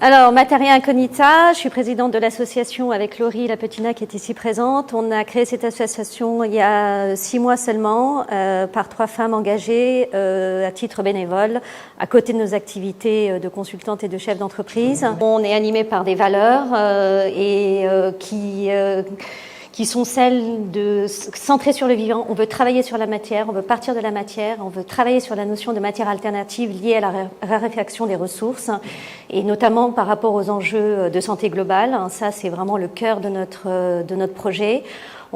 Alors, Materia Incognita, je suis présidente de l'association avec Laurie Lapetina qui est ici présente. On a créé cette association il y a 6 mois seulement par 3 femmes engagées à titre bénévole à côté de nos activités de consultantes et de chefs d'entreprise. On est animé par des valeurs qui sont celles de centrer sur le vivant. On veut travailler sur la matière, on veut partir de la matière, on veut travailler sur la notion de matière alternative liée à la raréfaction des ressources et notamment par rapport aux enjeux de santé globale. Ça, c'est vraiment le cœur de notre projet.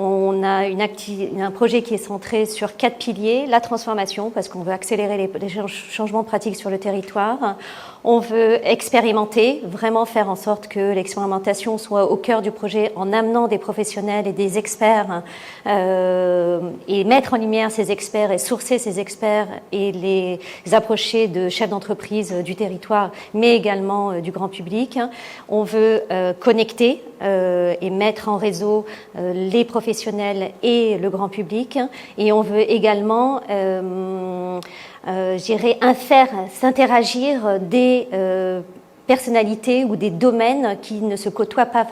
On a un projet qui est centré sur 4 piliers. La transformation, parce qu'on veut accélérer les changements pratiques sur le territoire. On veut expérimenter, vraiment faire en sorte que l'expérimentation soit au cœur du projet en amenant des professionnels et des experts et mettre en lumière ces experts et sourcer ces experts et les approcher de chefs d'entreprise du territoire, mais également du grand public. On veut connecter et mettre en réseau les professionnels et le grand public. Et on veut également faire s'interagir des personnalités ou des domaines qui ne se côtoient pas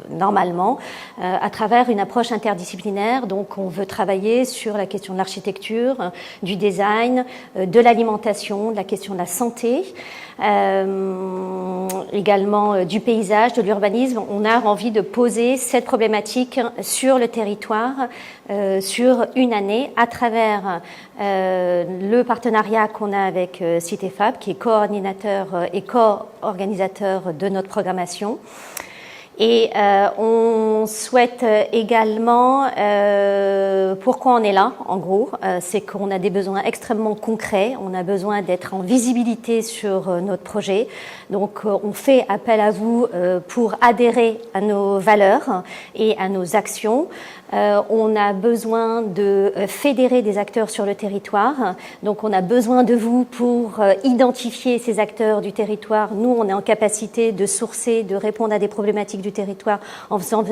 normalement à travers une approche interdisciplinaire. Donc on veut travailler sur la question de l'architecture, du design, de l'alimentation, de la question de la santé, également du paysage, de l'urbanisme. On a envie de poser cette problématique sur le territoire sur une année à travers le partenariat qu'on a avec Citefab, qui est coordinateur et co-organisateur de notre programmation. Et on souhaite également, pourquoi on est là, en gros, c'est qu'on a des besoins extrêmement concrets, on a besoin d'être en visibilité sur notre projet. Donc on fait appel à vous pour adhérer à nos valeurs et à nos actions. On a besoin de fédérer des acteurs sur le territoire. Donc on a besoin de vous pour identifier ces acteurs du territoire. Nous, on est en capacité de sourcer, de répondre à des problématiques du territoire en faisant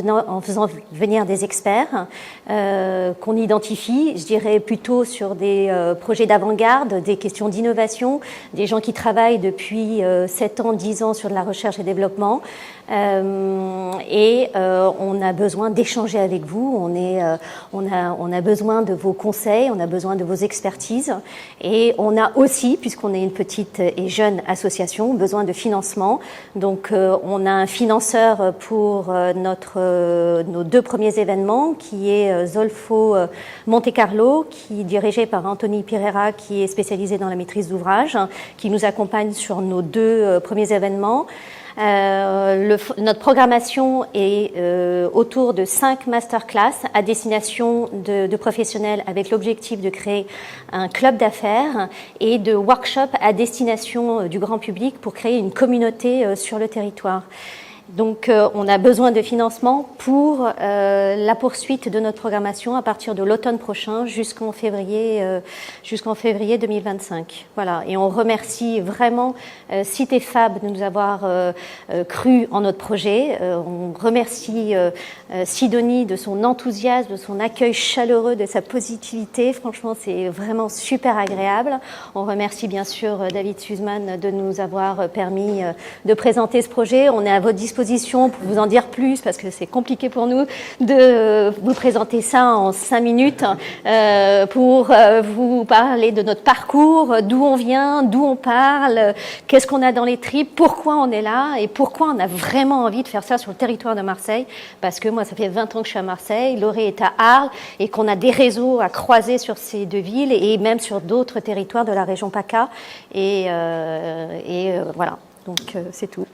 venir des experts qu'on identifie, je dirais plutôt sur des projets d'avant-garde, des questions d'innovation, des gens qui travaillent depuis 7 ans, 10 ans sur de la recherche et développement. On a besoin d'échanger avec vous, on a besoin de vos conseils, on a besoin de vos expertises et on a aussi, puisqu'on est une petite et jeune association, besoin de financement. Donc on a un financeur pour nos 2 premiers événements qui est Zolfo Monte Carlo, qui est dirigé par Anthony Pereira, qui est spécialisé dans la maîtrise d'ouvrage, qui nous accompagne sur nos 2 premiers événements. Notre programmation est autour de 5 masterclass à destination de professionnels avec l'objectif de créer un club d'affaires et de workshops à destination du grand public pour créer une communauté sur le territoire. Donc on a besoin de financement pour la poursuite de notre programmation à partir de l'automne prochain jusqu'en février 2025. Voilà. Et on remercie vraiment Citefab de nous avoir cru en notre projet. On remercie Sidonie de son enthousiasme, de son accueil chaleureux, de sa positivité. Franchement, c'est vraiment super agréable. On remercie bien sûr David Suzman de nous avoir permis de présenter ce projet. On est à votre disposition pour vous en dire plus parce que c'est compliqué pour nous de vous présenter ça en 5 minutes pour vous parler de notre parcours, d'où on vient, d'où on parle, qu'est-ce qu'on a dans les tripes, pourquoi on est là et pourquoi on a vraiment envie de faire ça sur le territoire de Marseille. Parce que moi, ça fait 20 ans que je suis à Marseille, Laurie est à Arles et qu'on a des réseaux à croiser sur ces 2 villes et même sur d'autres territoires de la région PACA. Et voilà, donc c'est tout.